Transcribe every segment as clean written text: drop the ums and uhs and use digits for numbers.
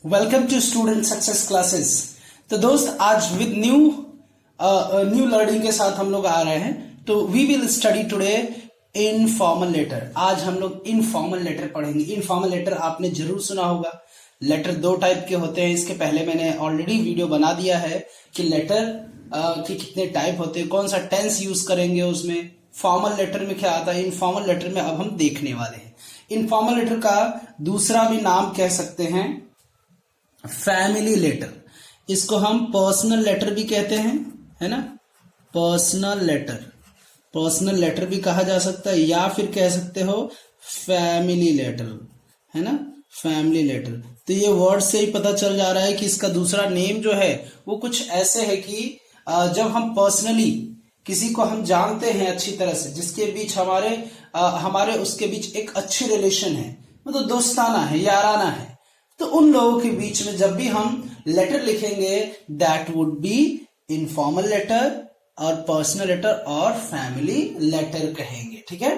Welcome to student success classes. तो दोस्त आज विद न्यू लर्निंग के साथ हम लोग आ रहे हैं। तो we will study today informal letter. आज हम लोग इनफॉर्मल लेटर पढ़ेंगे। इनफॉर्मल लेटर आपने जरूर सुना होगा। लेटर दो टाइप के होते हैं। इसके पहले मैंने ऑलरेडी वीडियो बना दिया है कि लेटर के कितने टाइप होते हैं, कौन सा टेंस यूज करेंगे उसमें, फॉर्मल लेटर में क्या आता है। इनफॉर्मल लेटर में अब हम देखने वाले हैं। इनफॉर्मल लेटर का दूसरा भी नाम कह सकते हैं फैमिली लेटर। इसको हम पर्सनल लेटर भी कहते हैं, है ना। पर्सनल लेटर भी कहा जा सकता है, या फिर कह सकते हो फैमिली लेटर, है ना। Family letter. तो ये वर्ड से ही पता चल जा रहा है कि इसका दूसरा नेम जो है वो कुछ ऐसे है कि जब हम पर्सनली किसी को हम जानते हैं अच्छी तरह से, जिसके बीच हमारे उसके बीच एक अच्छी रिलेशन है, मतलब दोस्ताना है, याराना है, तो उन लोगों के बीच में जब भी हम लेटर लिखेंगे that would be informal letter और पर्सनल लेटर और फैमिली लेटर कहेंगे। ठीक है।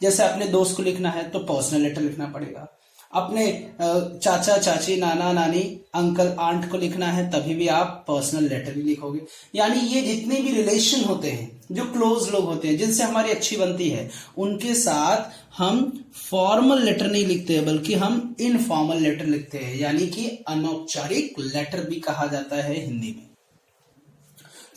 जैसे अपने दोस्त को लिखना है तो पर्सनल लेटर लिखना पड़ेगा। अपने चाचा चाची, नाना नानी, अंकल आंट को लिखना है तभी भी आप पर्सनल लेटर ही लिखोगे। यानी ये जितने भी रिलेशन होते हैं, जो क्लोज लोग होते हैं, जिनसे हमारी अच्छी बनती है, उनके साथ हम फॉर्मल लेटर नहीं लिखते हैं, बल्कि हम इनफॉर्मल लेटर लिखते हैं, यानी कि अनौपचारिक लेटर भी कहा जाता है हिंदी में।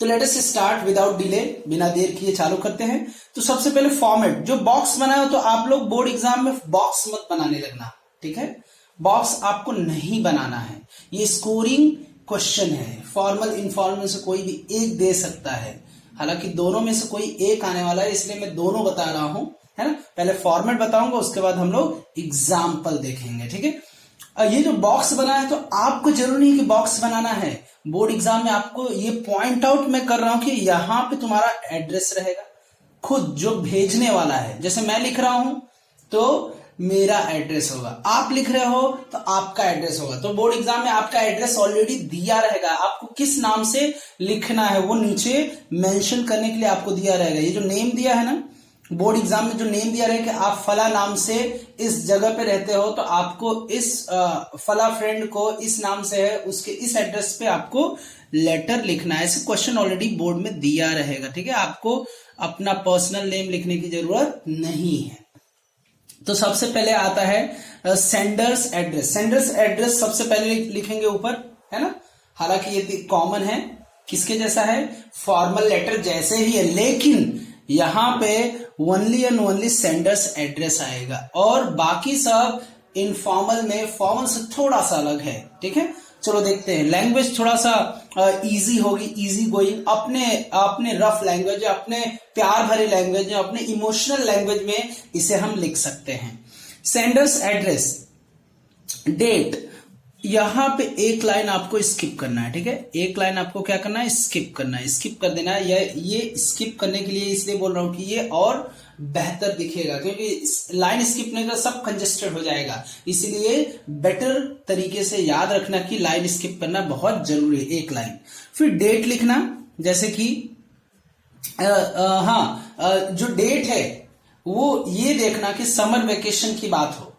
तो let us start without delay, बिना देर किए चालू करते हैं। तो सबसे पहले फॉर्मेट, जो बॉक्स बनाया हो, तो आप लोग बोर्ड एग्जाम में बॉक्स मत बनाने लगना, ठीक है। बॉक्स आपको नहीं बनाना है। ये स्कोरिंग क्वेश्चन है। फॉर्मल इनफॉर्मल में से कोई भी एक दे सकता है। हालांकि दोनों में से कोई एक आने वाला है, इसलिए मैं दोनों बता रहा हूं, है ना। पहले फॉर्मेट बताऊंगा, उसके बाद हम लोग एग्जाम्पल देखेंगे, ठीक है। ये जो बॉक्स बना है, तो आपको जरूरी नहीं कि बॉक्स बनाना है। बोर्ड एग्जाम में आपको ये पॉइंट आउट मैं कर रहा हूं कि यहां पे तुम्हारा एड्रेस रहेगा, खुद जो भेजने वाला है। जैसे मैं लिख रहा हूं तो मेरा एड्रेस होगा, आप लिख रहे हो तो आपका एड्रेस होगा। तो बोर्ड एग्जाम में आपका एड्रेस ऑलरेडी दिया रहेगा, आपको किस नाम से लिखना है वो नीचे मेंशन करने के लिए आपको दिया रहेगा। ये जो नेम दिया है ना, बोर्ड एग्जाम में जो नेम दिया रहेगा कि आप फला नाम से इस जगह पे रहते हो, तो आपको इस फला फ्रेंड को इस नाम से है, उसके इस एड्रेस पे आपको लेटर लिखना है। ऐसे क्वेश्चन ऑलरेडी बोर्ड में दिया रहेगा, ठीक है। आपको अपना पर्सनल नेम लिखने की जरूरत नहीं है। तो सबसे पहले आता है सेंडर्स एड्रेस। सेंडर्स एड्रेस सबसे पहले लिखेंगे ऊपर, है ना। हालांकि ये कॉमन है, किसके जैसा है, फॉर्मल लेटर जैसे ही है, लेकिन यहां पे only and only sender's address आएगा, और बाकी सब इनफॉर्मल में फॉर्मल से थोड़ा सा अलग है, ठीक है। चलो देखते हैं। लैंग्वेज थोड़ा सा इजी होगी, इजी गोइंग, अपने रफ लैंग्वेज, अपने प्यार भरे लैंग्वेज में, अपने इमोशनल लैंग्वेज में इसे हम लिख सकते हैं। सेंडर्स एड्रेस, डेट, यहां पे एक लाइन आपको स्किप करना है, ठीक है। एक लाइन आपको क्या करना है, स्किप करना है, स्किप कर देना है। ये स्किप करने के लिए इसलिए बोल रहा हूं कि ये और बेहतर दिखेगा, क्योंकि लाइन स्किप नहीं कर सब कंजेस्टेड हो जाएगा। इसलिए बेटर तरीके से याद रखना कि लाइन स्किप करना बहुत जरूरी है, एक लाइन। फिर डेट लिखना, जैसे कि जो डेट है वो ये देखना कि समर वेकेशन की बात हो।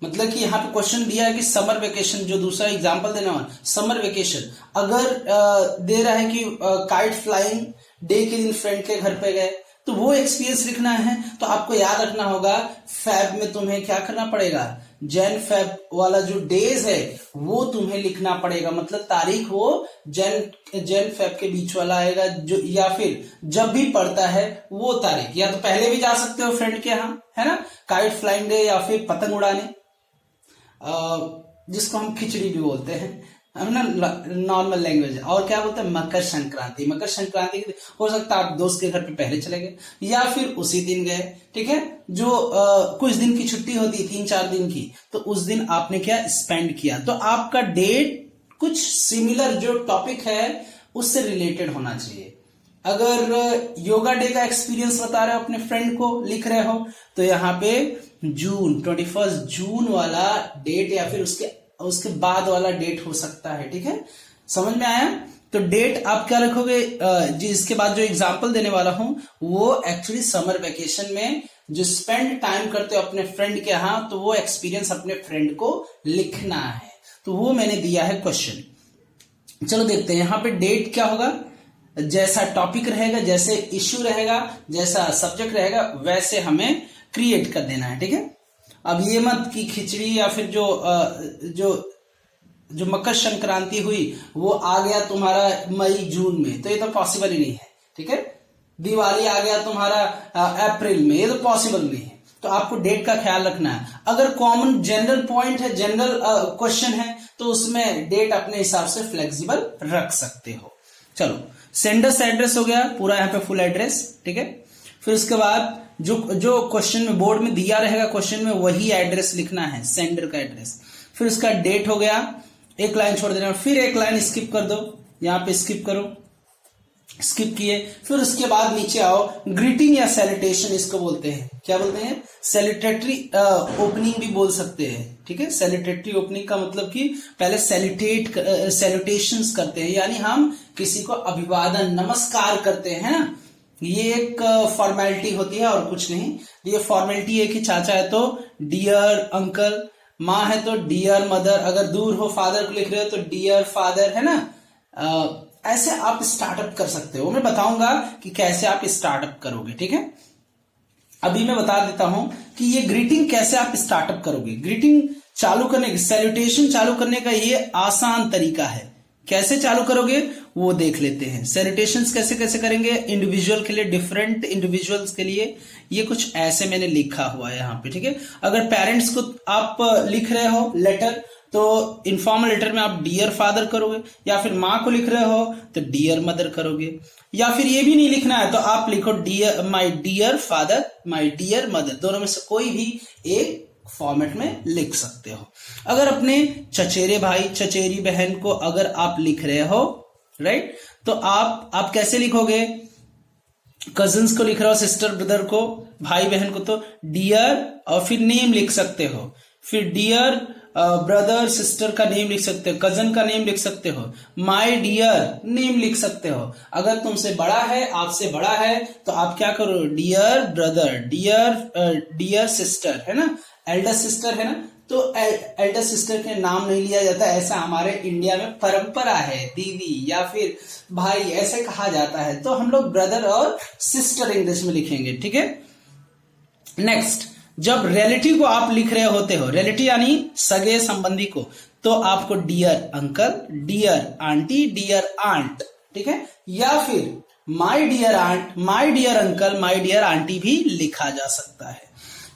मतलब कि यहाँ पे क्वेश्चन दिया है कि समर वेकेशन, जो दूसरा एग्जांपल देना है समर वेकेशन, अगर दे रहा है कि काइट फ्लाइंग डे के दिन फ्रेंड के घर पे गए, तो वो एक्सपीरियंस लिखना है। तो आपको याद रखना होगा फैब में तुम्हें क्या करना पड़ेगा, जैन फैब वाला जो डेज है वो तुम्हें लिखना पड़ेगा। मतलब तारीख वो जैन फैब के बीच वाला आएगा, जो या फिर जब भी पड़ता है वो तारीख, या तो पहले भी जा सकते हो फ्रेंड के यहाँ, है ना, काइट फ्लाइंग डे, या फिर पतंग उड़ाने, जिसको हम खिचड़ी भी बोलते हैं, है ना, नॉर्मल लैंग्वेज। और क्या बोलते हैं, मकर संक्रांति। मकर संक्रांति हो सकता है आप दोस्त के घर पे पहले चले गए, या फिर उसी दिन गए, ठीक है। जो कुछ दिन की छुट्टी होती है, 3-4 दिन की, तो उस दिन आपने क्या स्पेंड किया। तो आपका डेट कुछ सिमिलर जो टॉपिक है उससे रिलेटेड होना चाहिए। अगर योगा डे का एक्सपीरियंस बता रहे हो, अपने फ्रेंड को लिख रहे हो, तो यहाँ पे जून 21 जून वाला डेट, या फिर उसके बाद वाला डेट हो सकता है, ठीक है। समझ में आया। तो डेट आप क्या रखोगे, जिसके बाद जो एग्जांपल देने वाला हूं वो एक्चुअली समर वेकेशन में जो स्पेंड टाइम करते हो अपने फ्रेंड के यहाँ, तो वो एक्सपीरियंस अपने फ्रेंड को लिखना है। तो वो मैंने दिया है क्वेश्चन। चलो देखते हैं, यहां पे डेट क्या होगा, जैसा टॉपिक रहेगा, जैसे इश्यू रहेगा, जैसा सब्जेक्ट रहेगा, वैसे हमें क्रिएट कर देना है, ठीक है। अब ये मत कि खिचड़ी या फिर जो मकर संक्रांति हुई वो आ गया तुम्हारा मई जून में, तो ये तो पॉसिबल ही नहीं है, ठीक है। दिवाली आ गया तुम्हारा अप्रैल में, ये तो पॉसिबल नहीं है। तो आपको डेट का ख्याल रखना है। अगर कॉमन जनरल पॉइंट है, जनरल क्वेश्चन है, तो उसमें डेट अपने हिसाब से फ्लेक्सिबल रख सकते हो। चलो, सेंडर्स एड्रेस हो गया पूरा, यहाँ पे फुल एड्रेस, ठीक है। फिर उसके बाद जो क्वेश्चन में बोर्ड में दिया रहेगा क्वेश्चन में, वही एड्रेस लिखना है, सेंडर का एड्रेस। फिर उसका डेट हो गया, एक लाइन छोड़ देना, फिर एक लाइन स्किप कर दो, यहां पे स्किप करो, स्किप किए। फिर उसके बाद नीचे आओ, ग्रीटिंग या सैल्यूटेशन इसको बोलते हैं, क्या बोलते हैं, सैल्यूटेटरी ओपनिंग भी बोल सकते हैं, ठीक है। सैल्यूटेटरी ओपनिंग का मतलब कि पहले सैल्यूटेशंस करते हैं, यानी हम किसी को अभिवादन नमस्कार करते हैं ना, ये एक फॉर्मेलिटी होती है और कुछ नहीं। ये फॉर्मेलिटी है कि चाचा है तो डियर अंकल, माँ है तो डियर मदर, अगर दूर हो फादर को लिख रहे हो तो डियर फादर, है ना। ऐसे आप स्टार्टअप कर सकते हो, मैं बताऊंगा कि कैसे आप स्टार्टअप करोगे, ठीक है। अभी मैं बता देता हूं कि ये ग्रीटिंग कैसे आप स्टार्टअप करोगे। ग्रीटिंग चालू करने की, सैल्यूटेशन चालू करने का ये आसान तरीका है। कैसे चालू करोगे वो देख लेते हैं। सैल्यूटेशंस कैसे कैसे करेंगे, इंडिविजुअल के लिए, डिफरेंट इंडिविजुअल्स के लिए, ये कुछ ऐसे मैंने लिखा हुआ है यहाँ पे, ठीक है। अगर पेरेंट्स को आप लिख रहे हो लेटर, तो इनफॉर्मल लेटर में आप डियर फादर करोगे, या फिर माँ को लिख रहे हो तो डियर मदर करोगे, या फिर ये भी नहीं लिखना है तो आप लिखो dear, my dear father, my dear mother, दोनों में से कोई भी एक फॉर्मेट में लिख सकते हो। अगर अपने चचेरे भाई चचेरी बहन को अगर आप लिख रहे हो, राइट, तो आप कैसे लिखोगे, कजिन्स को लिख रहे हो, सिस्टर ब्रदर को, भाई बहन को, तो डियर और फिर नेम लिख सकते हो, फिर डियर ब्रदर सिस्टर का नेम लिख सकते हो, कजन का नेम लिख सकते हो, माय डियर नेम लिख सकते हो। अगर तुमसे बड़ा है, आपसे बड़ा है, तो आप क्या करो, डियर ब्रदर, डियर सिस्टर, है ना, एल्डर सिस्टर है ना, तो एल्डर सिस्टर के नाम नहीं लिया जाता, ऐसा हमारे इंडिया में परंपरा है, दीदी या फिर भाई ऐसे कहा जाता है, तो हम लोग ब्रदर और सिस्टर इंग्लिश में लिखेंगे, ठीक है। नेक्स्ट, जब रिलेटिव को आप लिख रहे होते हो, रिलेटिव यानी सगे संबंधी को, तो आपको dear uncle, dear aunty, dear aunt, ठीक है, या फिर my dear aunt, my dear uncle, my dear aunty भी लिखा जा सकता है।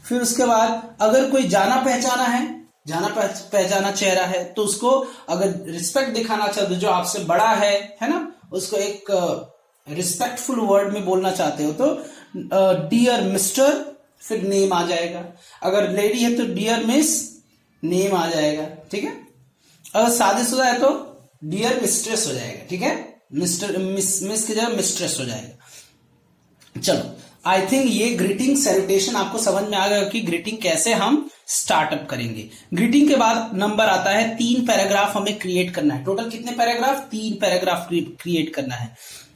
फिर उसके बाद अगर कोई जाना पहचाना है, जाना पहचाना चेहरा है, तो उसको अगर रिस्पेक्ट दिखाना चाहते हो, जो आपसे बड़ा है ना, उसको एक रिस्पेक्टफुल वर्ड में बोलना चाहते हो, तो डियर मिस्टर, फिर नेम आ जाएगा। अगर लेडी है तो डियर मिस, नेम आ जाएगा, ठीक है। अगर शादीशुदा है तो डियर मिस्ट्रेस हो जाएगा, ठीक है, मिस की जगह मिस्ट्रेस हो जाएगा। चलो, आई थिंक ये ग्रीटिंग सैल्यूटेशन आपको समझ में आ गया कि ग्रीटिंग कैसे हम स्टार्टअप करेंगे। ग्रीटिंग के बाद नंबर आता है 3 पैराग्राफ हमें क्रिएट करना है। टोटल कितने पैराग्राफ, 3 पैराग्राफ क्रिएट करना है।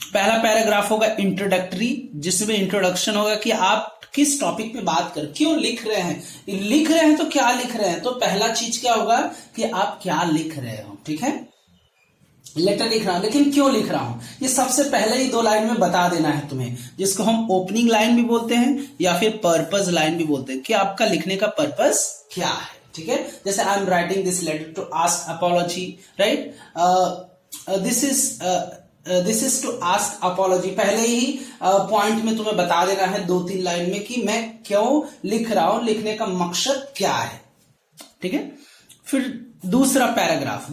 पहला पैराग्राफ होगा इंट्रोडक्टरी, जिसमें इंट्रोडक्शन होगा कि आप किस टॉपिक पे बात कर, क्यों लिख रहे हैं, लिख रहे हैं तो क्या लिख रहे हैं, तो पहला चीज क्या होगा कि आप क्या लिख रहे हो, ठीक है। लेटर लिख रहा हूं, लेकिन क्यों लिख रहा हूं, ये सबसे पहले ही 2 लाइन में बता देना है तुम्हें, जिसको हम ओपनिंग लाइन भी बोलते हैं या फिर पर्पस लाइन भी बोलते हैं, कि आपका लिखने का पर्पस क्या है, ठीक है। जैसे I am writing this letter to ask apology, right, this is to ask apology, पहले ही पॉइंट में तुम्हें बता देना है 2-3 लाइन में कि मैं क्यों लिख रहा हूं, लिखने का मकसद क्या है, ठीक है। फिर दूसरा पैराग्राफ,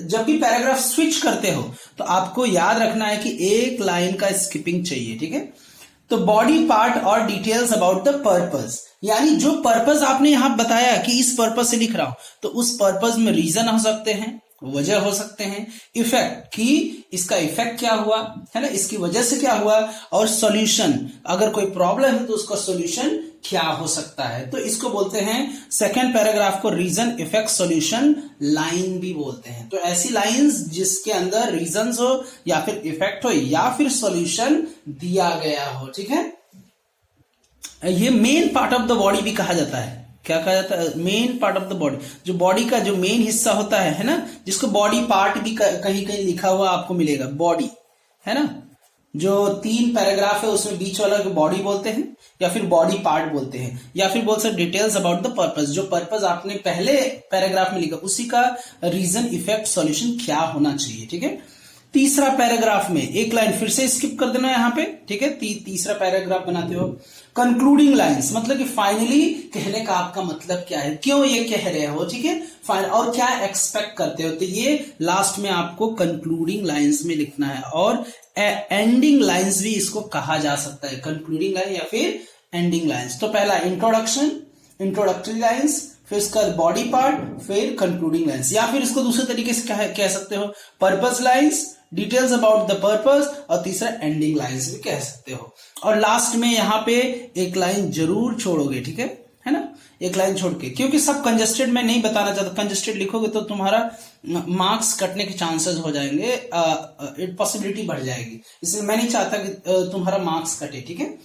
जब भी पैराग्राफ स्विच करते हो तो आपको याद रखना है कि एक लाइन का स्किपिंग चाहिए, ठीक है। तो बॉडी पार्ट और डिटेल्स अबाउट द पर्पस, यानी जो पर्पस आपने यहां बताया कि इस पर्पस से लिख रहा हूं, तो उस पर्पस में रीजन हो सकते हैं, वजह हो सकते हैं, इफेक्ट कि इसका इफेक्ट क्या हुआ, है ना, इसकी वजह से क्या हुआ, और सॉल्यूशन, अगर कोई प्रॉब्लम है तो उसका सॉल्यूशन क्या हो सकता है। तो इसको बोलते हैं, सेकंड पैराग्राफ को रीजन इफेक्ट सॉल्यूशन लाइन भी बोलते हैं। तो ऐसी लाइंस जिसके अंदर रीजंस हो या फिर इफेक्ट हो या फिर सॉल्यूशन दिया गया हो, ठीक है। ये main part of the body भी कहा जाता है। क्या कहा जाता है, main part of the body, जो बॉडी का जो मेन हिस्सा होता है ना, जिसको बॉडी पार्ट भी कहीं कहीं लिखा हुआ आपको मिलेगा, बॉडी है ना। जो 3 पैराग्राफ है उसमें बीच वाला को बॉडी बोलते हैं या फिर बॉडी पार्ट बोलते हैं, या फिर बोल सकते डिटेल्स अबाउट द पर्पस, जो पर्पस आपने पहले पैराग्राफ में लिखा उसी का रीजन इफेक्ट सॉल्यूशन क्या होना चाहिए, ठीक है। तीसरा पैराग्राफ में एक लाइन फिर से स्किप कर देना यहाँ पे, ठीक है। तीसरा पैराग्राफ बनाते हो, कंक्लूडिंग लाइंस, मतलब कि फाइनली कहने का आपका मतलब क्या है, क्यों ये कह रहे हो, ठीक है, और क्या एक्सपेक्ट करते हो, तो ये लास्ट में आपको कंक्लूडिंग लाइंस में लिखना है। और एंडिंग लाइंस भी इसको कहा जा सकता है, कंक्लूडिंग लाइन या फिर एंडिंग लाइंस। तो पहला इंट्रोडक्शन, इंट्रोडक्टरी लाइंस, फिर इसका बॉडी पार्ट, फिर कंक्लूडिंग लाइंस, या फिर इसको दूसरे तरीके से कह सकते हो purpose lines, details about the purpose, और तीसरा एंडिंग लाइंस भी कह सकते हो। और लास्ट में यहाँ पे एक लाइन जरूर छोड़ोगे, ठीक है ना, एक लाइन छोड़ के, क्योंकि सब कंजेस्टेड मैं नहीं बताना चाहता, कंजेस्टेड लिखोगे तो तुम्हारा मार्क्स कटने के चांसेस हो जाएंगे, पॉसिबिलिटी बढ़ जाएगी, इसलिए मैं नहीं चाहता कि तुम्हारा मार्क्स कटे, ठीक है।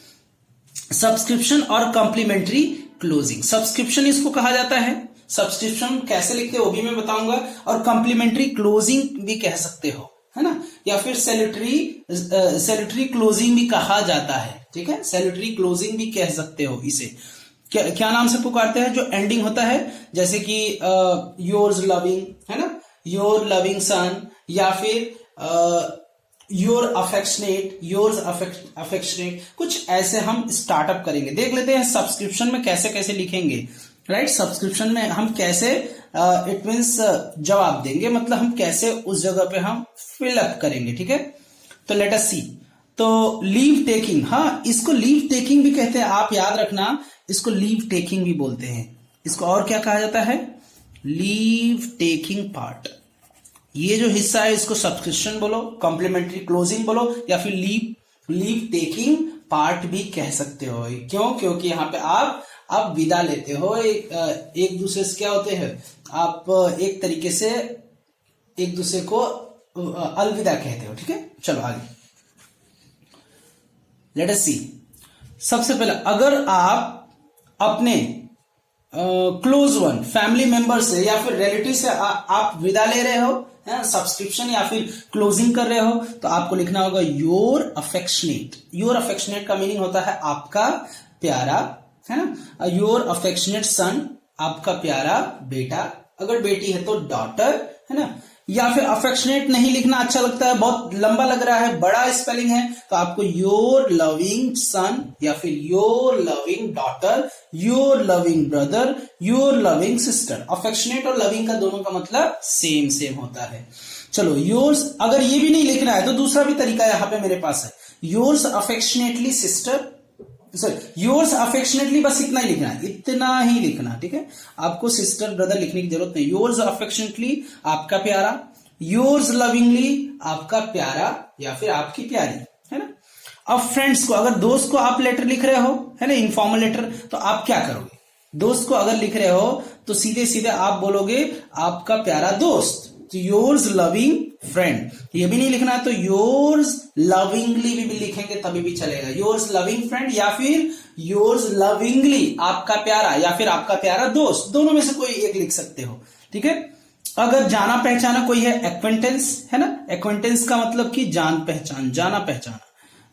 सब्सक्रिप्शन और कॉम्प्लीमेंट्री क्लोजिंग, सब्सक्रिप्शन इसको कहा जाता है, सब्सक्रिप्शन कैसे लिखते हैं वो भी मैं बताऊंगा, और कॉम्प्लीमेंट्री क्लोजिंग भी कह सकते हो, है ना, या फिर सैल्यूटरी क्लोजिंग भी कहा जाता है, ठीक है, सैल्यूटरी क्लोजिंग भी कह सकते हो इसे। क्या नाम से पुकारते हैं, जो एंडिंग होता है, जैसे कि योर्स लविंग, है ना, योर लविंग सन, या फिर योर अफेक्शनेट, योर्स अफेक्शनेट, कुछ ऐसे हम स्टार्टअप करेंगे। देख लेते हैं सब्सक्रिप्शन में कैसे कैसे लिखेंगे, राइट। सब्सक्रिप्शन में हम कैसे इट मीन्स जवाब देंगे, मतलब हम कैसे उस जगह पे हम फिलअप करेंगे, ठीक है। तो लेट अस सी, तो लीव टेकिंग, हाँ इसको लीव टेकिंग भी कहते हैं, आप याद रखना, इसको लीव टेकिंग भी बोलते हैं, इसको और क्या कहा जाता है, लीव टेकिंग पार्ट। ये जो हिस्सा है इसको सब्सक्रिप्शन बोलो, कॉम्प्लीमेंट्री क्लोजिंग बोलो, या फिर लीव टेकिंग पार्ट भी कह सकते हो। क्यों, क्योंकि यहाँ पे आप विदा लेते हो, एक दूसरे से क्या होते हैं, आप एक तरीके से एक दूसरे को अलविदा कहते हो, ठीक है। चलो आगे, लेट अस सी। सबसे पहले अगर आप अपने क्लोज वन फैमिली मेंबर से या फिर रिलेटिव से आप विदा ले रहे हो, सब्सक्रिप्शन या फिर क्लोजिंग कर रहे हो, तो आपको लिखना होगा योर अफेक्शनेट। योर अफेक्शनेट का मीनिंग होता है आपका प्यारा, है ना। योर अफेक्शनेट सन, आपका प्यारा बेटा, अगर बेटी है तो डॉटर, है ना। या फिर अफेक्शनेट नहीं लिखना अच्छा लगता है, बहुत लंबा लग रहा है, बड़ा स्पेलिंग है, तो आपको योर लविंग सन या फिर your loving daughter, your loving brother, your loving sister. Affectionate और लविंग का दोनों का मतलब सेम होता है। चलो योर्स, अगर ये भी नहीं लिखना है तो दूसरा भी तरीका यहाँ पे मेरे पास है, yours affectionately sister, sorry yours affectionately, बस इतना ही लिखना है, इतना ही लिखना, ठीक है। आपको सिस्टर ब्रदर लिखने की जरूरत नहीं। योर्स अफेक्शनेटली आपका प्यारा, योर्स लविंगली आपका प्यारा या फिर आपकी प्यारी, है ना। अब फ्रेंड्स को, अगर दोस्त को आप लेटर लिख रहे हो, है ना, इनफॉर्मल लेटर, तो आप क्या करोगे, दोस्त को अगर लिख रहे हो तो सीधे सीधे आप बोलोगे आपका प्यारा दोस्त, तो योर्स लविंग फ्रेंड। ये भी नहीं लिखना है तो योर्स लविंगली भी लिखेंगे तभी भी चलेगा, योर्स लविंग फ्रेंड या फिर योर्स लविंगली आपका प्यारा या फिर आपका प्यारा दोस्त, दोनों में से कोई एक लिख सकते हो, ठीक है। अगर जाना पहचाना कोई है, एक्वेंटेंस, है ना, एक्वेंटेंस का मतलब कि जान पहचान, जाना पहचाना,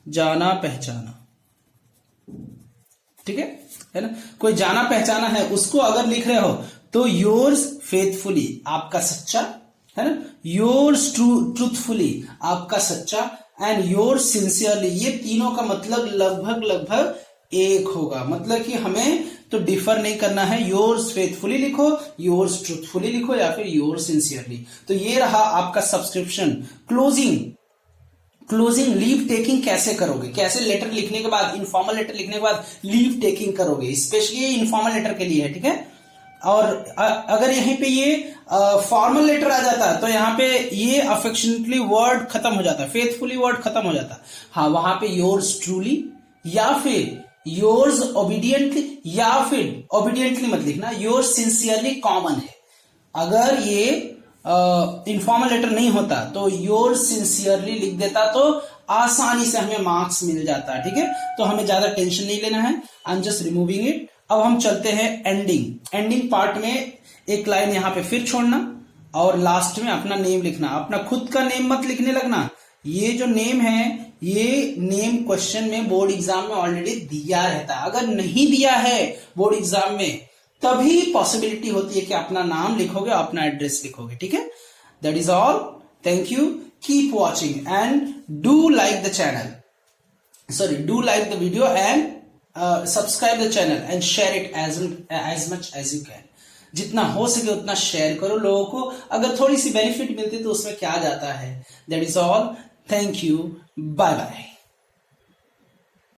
जाना पहचाना, ठीक है ना। कोई जाना पहचाना है उसको अगर लिख रहे हो तो योर्स फेथफुली आपका सच्चा, है ना, योर्स ट्रूथफुली आपका सच्चा, एंड योर्स सिंसियरली, ये तीनों का मतलब लगभग एक होगा, मतलब कि हमें तो डिफर नहीं करना है, योर्स फेथफुली लिखो, योर्स ट्रूथफुली लिखो या फिर योर्स सिंसियरली। तो ये रहा आपका सब्सक्रिप्शन। क्लोजिंग लीव टेकिंग कैसे करोगे, कैसे लेटर लिखने के बाद, इनफॉर्मल लेटर लिखने के बाद लीव टेकिंग करोगे, स्पेशली ये इनफॉर्मल लेटर के लिए है, ठीक है। और अगर यहीं पे ये फॉर्मल लेटर आ जाता है तो यहाँ पे ये अफेक्शनेटली वर्ड खत्म हो जाता है, फेथफुली वर्ड खत्म हो जाता है, हाँ वहां पे योर्स ट्रूली या फिर योर्स ओबीडियंटली, या फिर ओबीडियंटली मत लिखना, योर्स सिंसियरली कॉमन है। अगर ये इनफॉर्मल लेटर नहीं होता तो योर्स सिंसियरली लिख देता तो आसानी से हमें मार्क्स मिल जाता है, ठीक है। तो हमें ज्यादा टेंशन नहीं लेना है, I am just removing it, अब हम चलते हैं एंडिंग पार्ट में। एक लाइन यहां पे फिर छोड़ना और लास्ट में अपना नेम लिखना। अपना खुद का नेम मत लिखने लगना। ये जो नेम है, ये नेम क्वेश्चन में बोर्ड एग्जाम में ऑलरेडी दिया रहता है। अगर नहीं दिया है बोर्ड एग्जाम में, तभी पॉसिबिलिटी होती है कि अपना नाम लिखोगे और अपना एड्रेस लिखोगे। ठीक है, that is all. Thank you, keep watching and do like the channel, sorry, do like the video and subscribe the channel and share it as much as you can. जितना हो सके उतना शेयर करो लोगों को। अगर थोड़ी सी बेनिफिट मिलती तो उसमें क्या जाता है। That is all. Thank you, bye bye.